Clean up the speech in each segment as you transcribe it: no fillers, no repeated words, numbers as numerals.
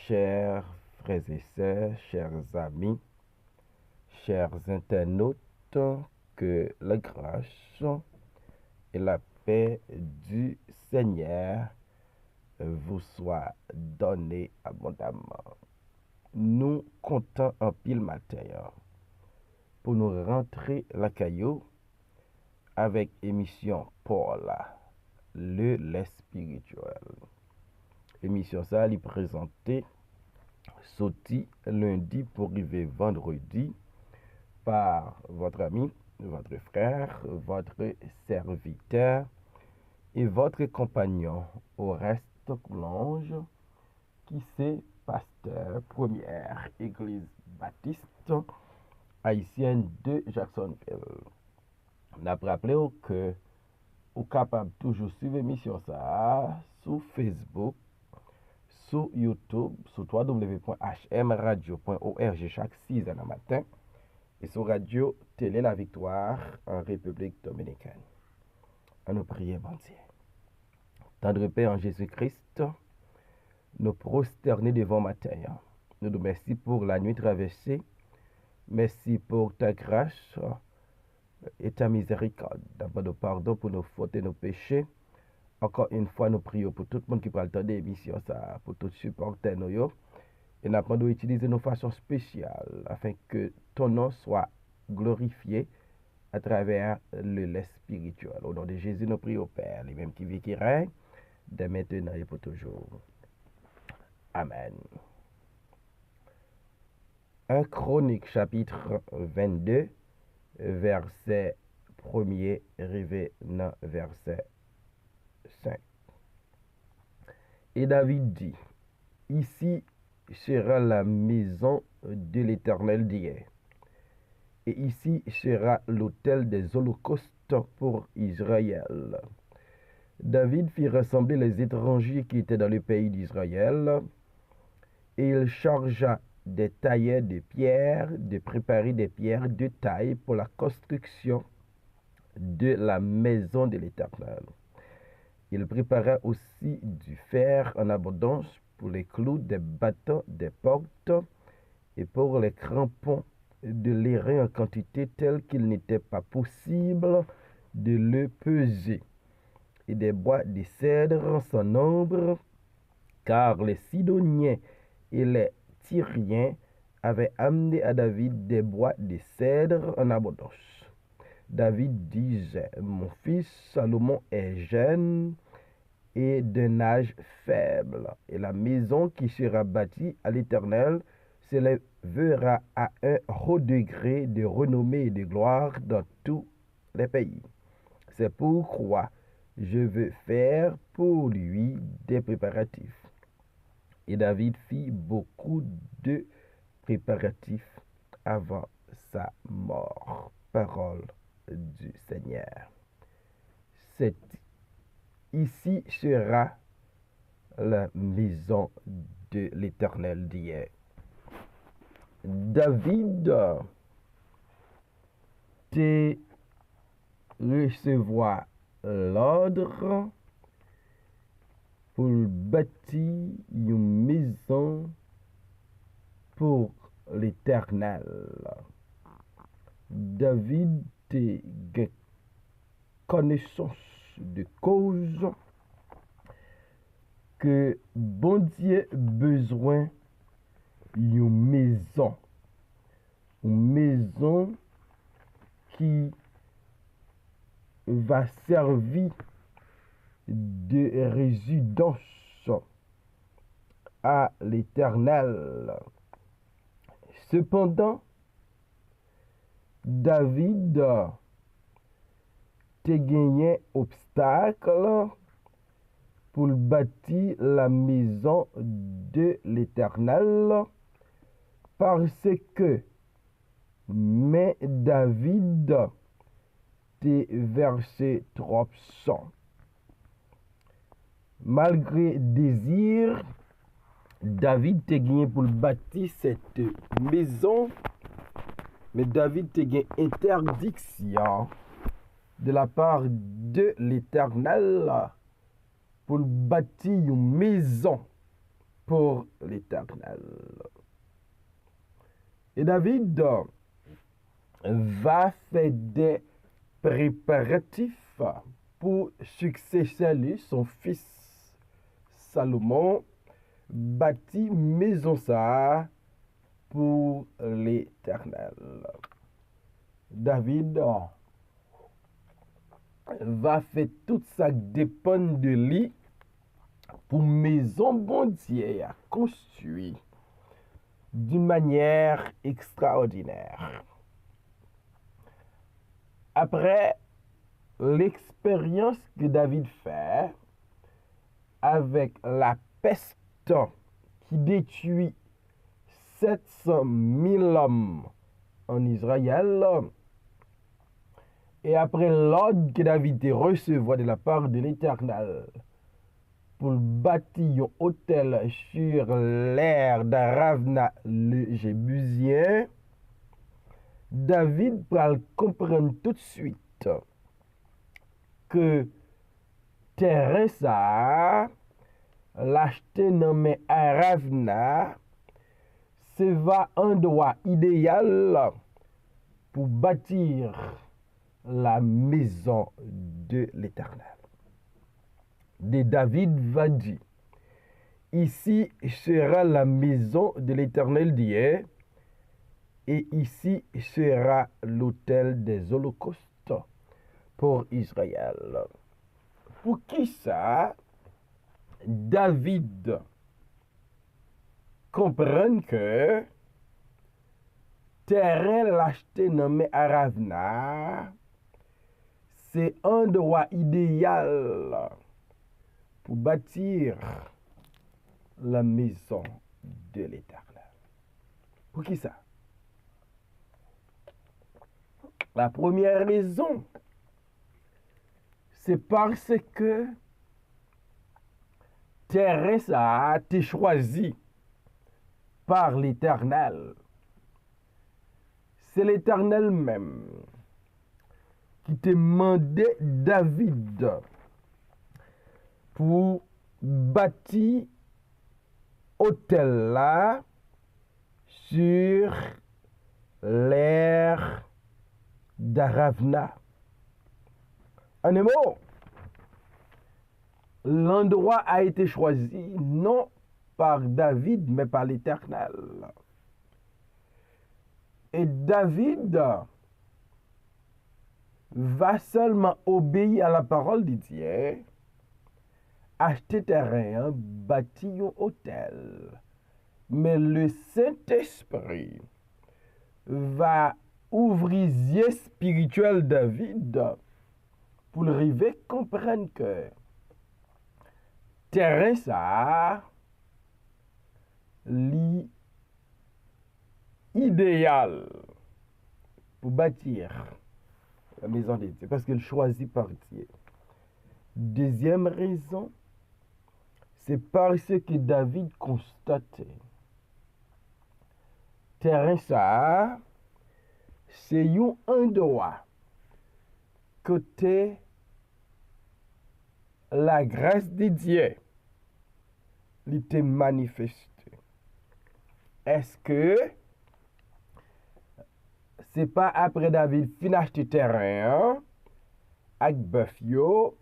Chers frères et sœurs, chers amis, chers internautes, que la grâce et la paix du Seigneur vous soient données abondamment. Nous comptons en pile matin pour nous rentrer la caillou avec émission Paul, le lait spirituel. Émission ça, elle est présentée sauti lundi pour arriver vendredi par votre ami, votre frère, votre serviteur et votre compagnon au reste Coulonge, qui c'est pasteur première église baptiste haïtienne de Jacksonville. On a rappelé que vous êtes capable toujours suivre l'émission ça sur Facebook, sur YouTube, sur www.hmradio.org chaque 6 h du matin et sur Radio Télé La Victoire en République Dominicaine. On nous prie, bon Dieu. Tendre Père en Jésus-Christ, nous prosterner devant ma terre. Nous nous remercions pour la nuit traversée. Merci pour ta grâce et ta miséricorde. D'abord, nous pardon pour nos fautes et nos péchés. Encore une fois, nous prions pour tout le monde qui prend le temps d'émission, pour tout supporter nous. Et nous avons utiliser nos façons spéciales afin que ton nom soit glorifié à travers le lait spirituel. Au nom de Jésus, nous prions au Père, les mêmes qui vit qui règne, dès maintenant et pour toujours. Amen. 1 Chronique chapitre 22, verset 1er, arrivé dans verset 5. Et David dit, ici sera la maison de l'Éternel d'hier, et ici sera l'autel des holocaustes pour Israël. David fit rassembler les étrangers qui étaient dans le pays d'Israël, et il chargea des tailleurs de pierre de préparer des pierres de taille pour la construction de la maison de l'Éternel. Il prépara aussi du fer en abondance pour les clous des battants des portes et pour les crampons de l'airain en quantité telle qu'il n'était pas possible de le peser, et des bois de cèdre sans nombre, car les Sidoniens et les Tyriens avaient amené à David des bois de cèdre en abondance. David disait, mon fils Salomon est jeune et d'un âge faible, et la maison qui sera bâtie à l'Éternel s'élèvera à un haut degré de renommée et de gloire dans tous les pays. C'est pourquoi je veux faire pour lui des préparatifs. Et David fit beaucoup de préparatifs avant sa mort. Parole du Seigneur. Ici sera la maison de l'Éternel d'hier. David te recevoir l'ordre pour bâtir une maison pour l'Éternel. David te connaissance de cause que bon Dieu besoin d'une maison qui va servir de résidence à l'Éternel. Cependant, David te gagné obstacle pour bâtir la maison de l'Éternel parce que mais David te versé trop sang. Malgré désir, David te gagné pour bâtir cette maison, mais David te gagné interdiction de la part de l'Éternel pour bâtir une maison pour l'Éternel. Et David va faire des préparatifs pour succéder son fils Salomon, bâtit maison ça pour l'Éternel. David va faire tout ça dépend de lui pour maison bon Dieu à construire d'une manière extraordinaire. Après l'expérience que David fait avec la peste qui détruit 700 000 hommes en Israël, et après l'ordre que David recevait de la part de l'Éternel pour bâtir un hôtel sur l'aire d'Aravna le Jébusien, David va comprendre tout de suite que terrain ça, l'acheter nommé Aravna, c'est un endroit idéal pour bâtir la maison de l'Éternel. De David va dire, ici sera la maison de l'Éternel d'hier, et ici sera l'autel des holocaustes pour Israël. Pour qui ça, David comprend que terrain l'acheté nommé Aravna, c'est un endroit idéal pour bâtir la maison de l'Éternel. Pour qui ça? La première raison, c'est parce que terrain ça a été choisi par l'Éternel. C'est l'Éternel même qui te demandait David pour bâtir hôtel là sur l'aire d'Aravna. En un mot, l'endroit a été choisi non par David, mais par l'Éternel. Et David va seulement obéir à la parole de Dieu, acheter terrain, bâtir un hôtel. Mais le Saint-Esprit va ouvrir les yeux spirituels de David pour le arriver comprendre que terrain ça l'idéal pour bâtir la maison de Dieu parce qu'il choisit par Dieu. Deuxième raison, c'est parce que David constatait terrain ça c'est un endroit côté la grâce de Dieu était manifestée. Est-ce que c'est pas après David fin acheter terrain avec bœuf yo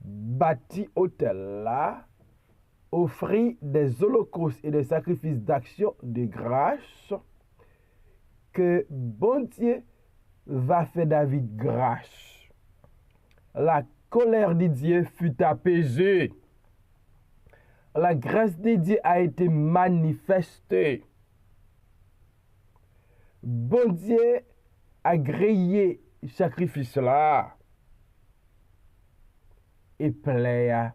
bâti hôtel là, offrit des holocaustes et des sacrifices d'action de grâce que bon Dieu va faire David grâce. La colère de Dieu fut apaisée. La grâce de Dieu a été manifestée. Bon Dieu a grillé le sacrifice là et plaît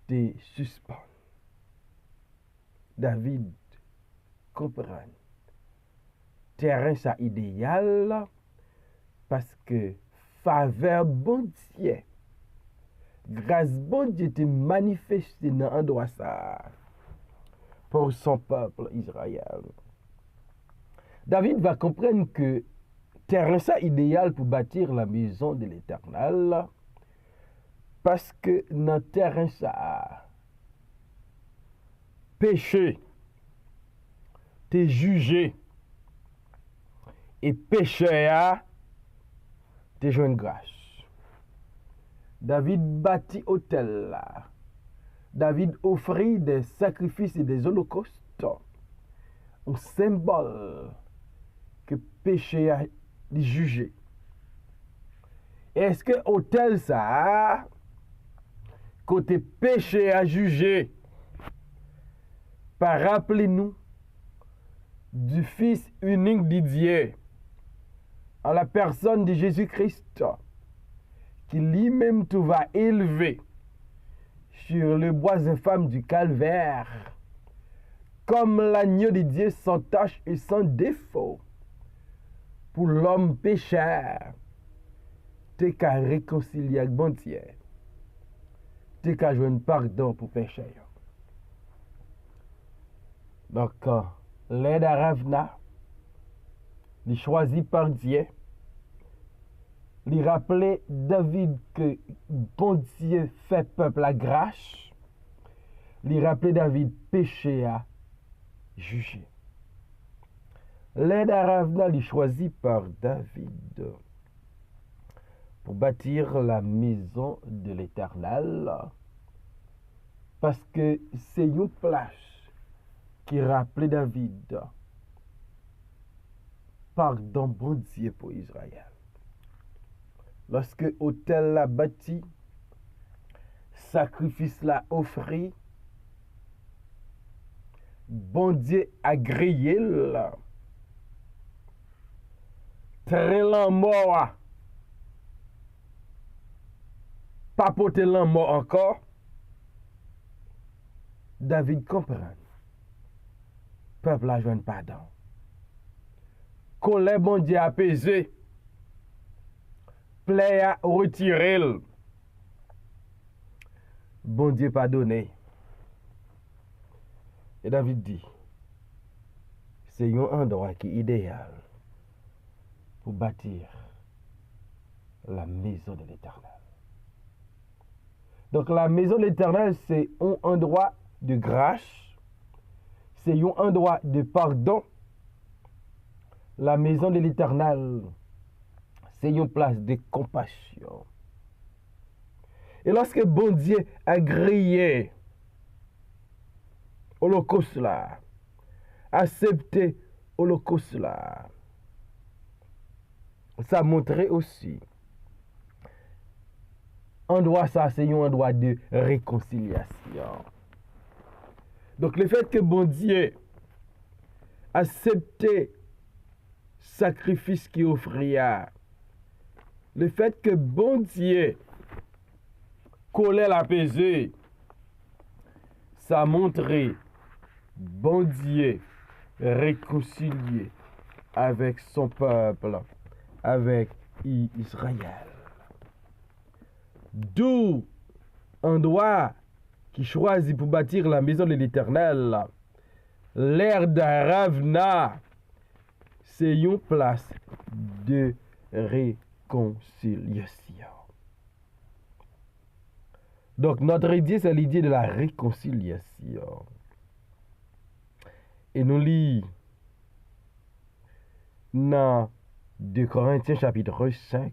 de suspendre. David comprend. Terrain ça idéal parce que faveur bon Dieu, grâce bon Dieu était manifestée dans un endroit ça pour son peuple Israël. David va comprendre que terrain ça idéal pour bâtir la maison de l'Éternel parce que dans terrain ça péché, te jugé, et péché te joint grâce. David bâtit autel là. David offrit des sacrifices et des holocaustes, un symbole que péché a jugé. Est-ce que autel ça, côté péché a jugé, par rappelez-nous du Fils unique de Dieu, en la personne de Jésus-Christ, qui lui-même tout va élever sur le bois infâme du calvaire, comme l'agneau de Dieu sans tache et sans défaut, pour l'homme pécheur, t'es qu'à réconcilier avec bon Dieu, t'es qu'à joindre pardon pour péché. Donc, l'aide à Ravna, il choisi par Dieu, il rappelait David que bon Dieu fait peuple la grâce, il rappelait David péché à juger. L'aide à Ravna, il choisi par David pour bâtir la maison de l'Éternel, parce que c'est une place qui rappelait David pardon bon Dieu pour Israël. Lorsque l'autel l'a bâti, sacrifice l'a offert, bon Dieu a grillé là. Très lent mort, pas porter lent mort encore. David comprend. Peuple a joint pardon. Colère bon Dieu apaisé. Plaît à retirer. Bon Dieu pardonné. Et David dit, c'est un endroit qui est idéal pour bâtir la maison de l'Éternel. Donc la maison de l'Éternel, c'est un endroit de grâce, c'est un endroit de pardon. La maison de l'Éternel, c'est une place de compassion. Et lorsque bon Dieu a grillé l'Holocauste là, accepté l'Holocauste là, ça montrait aussi endroit ça, c'est un endroit de réconciliation. Donc le fait que bon Dieu accepté sacrifice qui offrait, le fait que bon Dieu collait l'apaisé, ça montrait bon Dieu réconcilié avec son peuple, avec Israël. D'où endroit qui choisit pour bâtir la maison de l'Éternel, l'aire d'Aravna, c'est une place de réconciliation. Donc notre idée, c'est l'idée de la réconciliation. Et nous lisons dans 2 Corinthiens chapitre 5,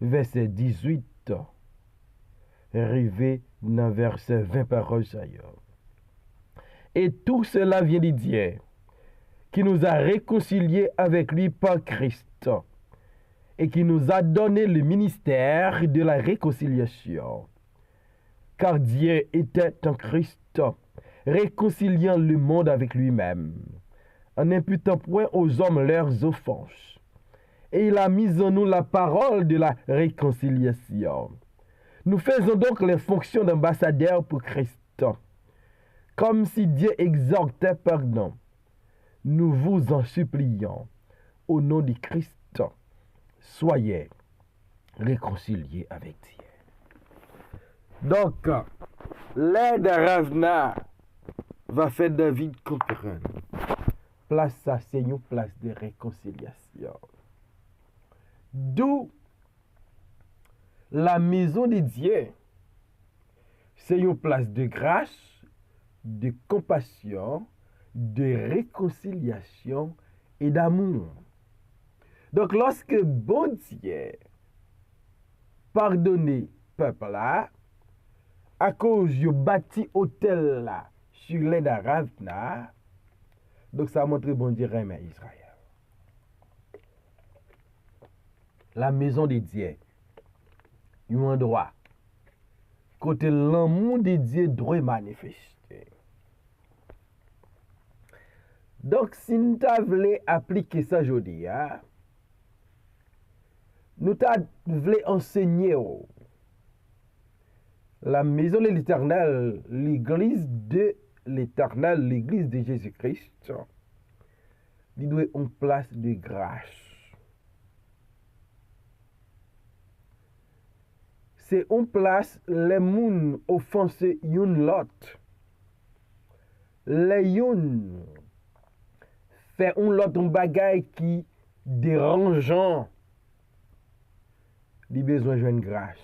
verset 18, arrivé dans verset 20 paroles. Et tout cela vient de Dieu, qui nous a réconciliés avec lui par Christ, et qui nous a donné le ministère de la réconciliation. Car Dieu était en Christ, réconciliant le monde avec lui-même, en n'imputant point aux hommes leurs offenses. Et il a mis en nous la parole de la réconciliation. Nous faisons donc les fonctions d'ambassadeurs pour Christ. Comme si Dieu exhortait pardon, nous vous en supplions, au nom de Christ, soyez réconciliés avec Dieu. Donc, l'aide de Ravna va faire David comprendre. Place ça, c'est une place de réconciliation. D'où la maison de Dieu, c'est une place de grâce, de compassion, de réconciliation et d'amour. Donc, lorsque bon Dieu pardonne peuple là, à cause du bâti hôtel là, sur l'aide à Ravna, donc ça montre bon Dieu remet Israël. La maison de Dieu, un endroit, côté l'amour de Dieu doit manifester. Donc, si nous voulons appliquer ça aujourd'hui, nous voulons enseigner la maison de l'Éternel, l'église de l'Éternel, l'église de Jésus-Christ, il doit une place de grâce. C'est une place les gens offensés yon l'autre. Les yon fait un l'autre un bagay qui dérangeant. Il besoin de grâce.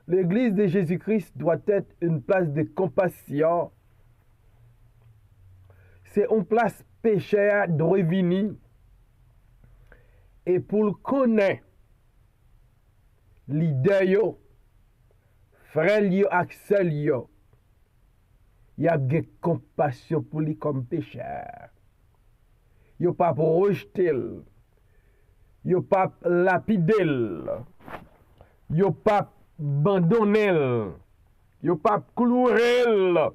L'église de Jésus-Christ doit être une place de compassion. C'est une place pécheur de revenir. Et pour le connaître, leader yo, frère yo, axel yo, y a de compassion pour lui comme pécheur. Yo pas pour rejeter, yo pas lapider, yo pas abandonner, yo pas clouer,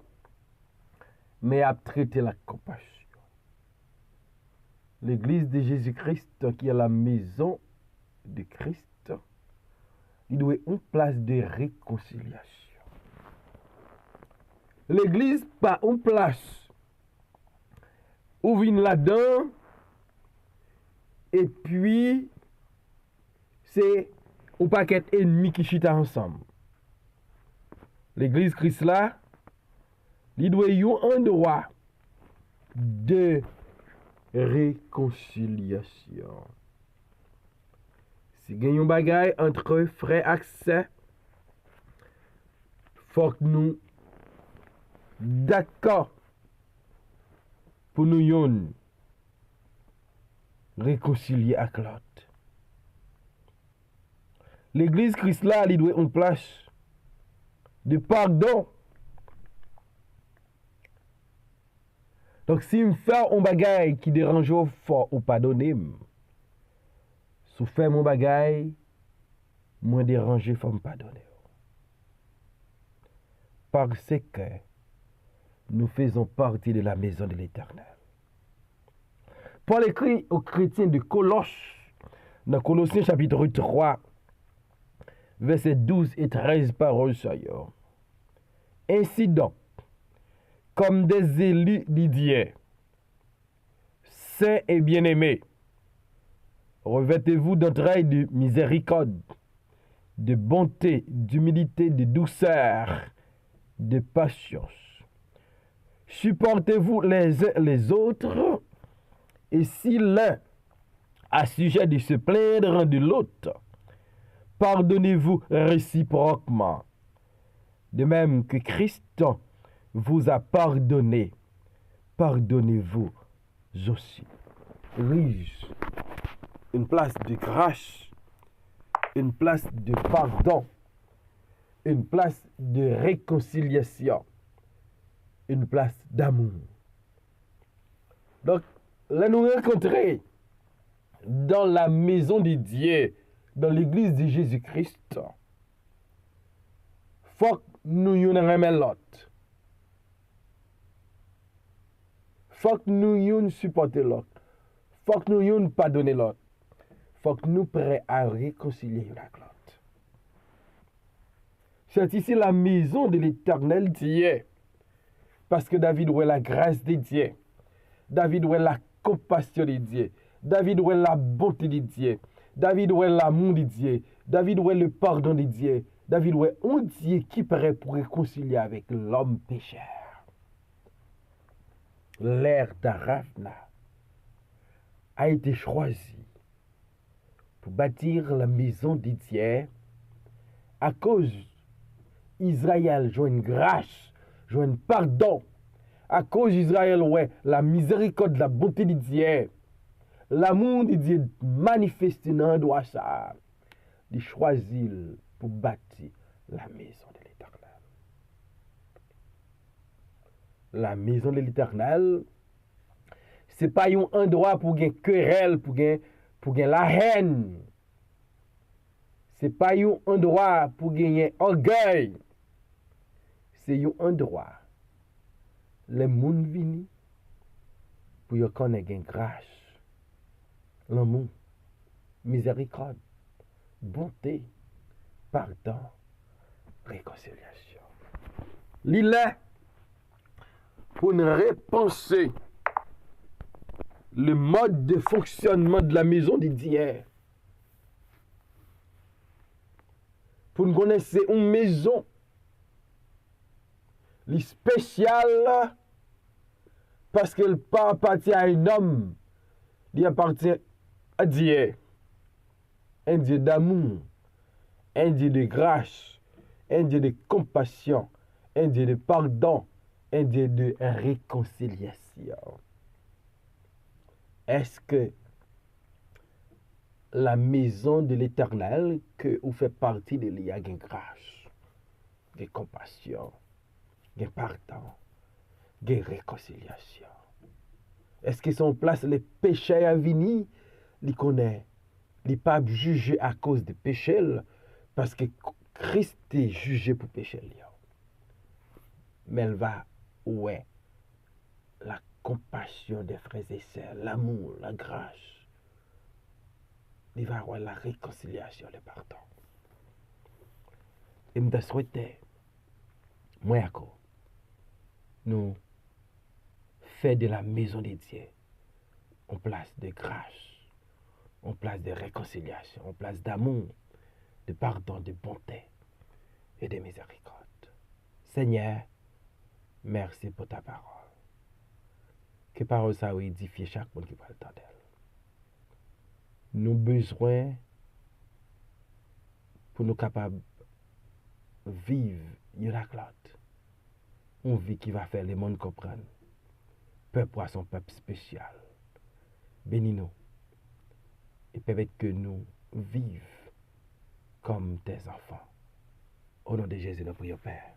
mais à traiter la compassion. L'église de Jésus-Christ, qui est la maison de Christ, il doit une place de réconciliation. L'église pas une place où vient là-dedans et puis c'est un paquet ennemi qui chita ensemble. L'église Christ là, il doit y avoir un endroit de réconciliation. Si il y a un bagay entre frères accès, faut que nous d'accord pour nous yon réconcilier avec l'autre. L'église Christ là, il doit une place de pardon. Donc si me fait un bagay qui dérange fort ou pardonner, si fait mon bagay, moi déranger faut me pardonner. Parce que nous faisons partie de la maison de l'Éternel. Paul écrit aux chrétiens de Colosse, dans Colossiens chapitre 3, versets 12 et 13 paroles ça y est. Ainsi donc, comme des élus de Dieu, saints et bien-aimés, revêtez-vous d'entrailles de miséricorde, de bonté, d'humilité, de douceur, de patience. Supportez-vous les uns les autres, et si l'un a sujet de se plaindre de l'autre, pardonnez-vous réciproquement. De même que Christ vous a pardonné, pardonnez-vous aussi. Riche, une place de grâce, une place de pardon, une place de réconciliation, une place d'amour. Donc, là nous rencontrer dans la maison de Dieu, dans l'église de Jésus-Christ, faut que nous y remettions l'autre. Faut que nous y supporter l'autre. Faut que nous y pardonner l'autre. Faut que nous prêts à réconcilier avec l'autre. C'est ici la maison de l'Éternel Dieu. Parce que David voit la grâce de Dieu. David voit la compassion de Dieu. David voit la bonté de Dieu. David voit l'amour de Dieu. David voit le pardon de Dieu. David voit un Dieu qui prêt pour réconcilier avec l'homme pécheur. L'air d'Aravna a été choisi pour bâtir la maison de Dieu à cause Israël joue une grâce, joindre pardon. À cause d'Israël, ouais, la miséricorde, la bonté de Dieu, l'amour de Dieu manifesté dans droit ça. Il choisit pour bâtir la maison de l'Éternel. La maison de l'Éternel, c'est pas un endroit pour gagner querelle, pour gagner la haine. C'est pas un endroit pour gagner orgueil. C'est un endroit les moun vini pour y connaître grâce, l'amour, miséricorde, bonté, pardon, réconciliation. Il est pour nous repenser le mode de fonctionnement de la maison de Dieu. Pour nous connaître une maison spéciale parce qu'elle pas appartient à un homme, il appartient à Dieu. Un Dieu d'amour, un Dieu de grâce, un Dieu de compassion, un Dieu de pardon, un Dieu de réconciliation. Est-ce que la maison de l'Éternel, que vous faites partie de l'IA, une grâce, une compassion, un pardon, une réconciliation? Est-ce que son place les péchés à venir, il connaît, il pas jugé à cause des péchés, parce que Christ est jugé pour péché. Mais elle va, ouais, la compassion des frères et sœurs, l'amour, la grâce. Il va avoir la réconciliation, le pardon. Et je me souhaite, moi, encore, nous faire de la maison de Dieu en place de grâce, en place de réconciliation, en place d'amour, de pardon, de bonté et de miséricorde. Seigneur, merci pour ta parole. Que parole ça va édifier chaque monde qui va l'entendre. Nous avons besoin pour nous capables de vivre une vie qui va faire le monde comprendre. Peuple à son peuple spécial. Bénis-nous et permette que nous vivions comme tes enfants. Au nom de Jésus, nous prions, Père.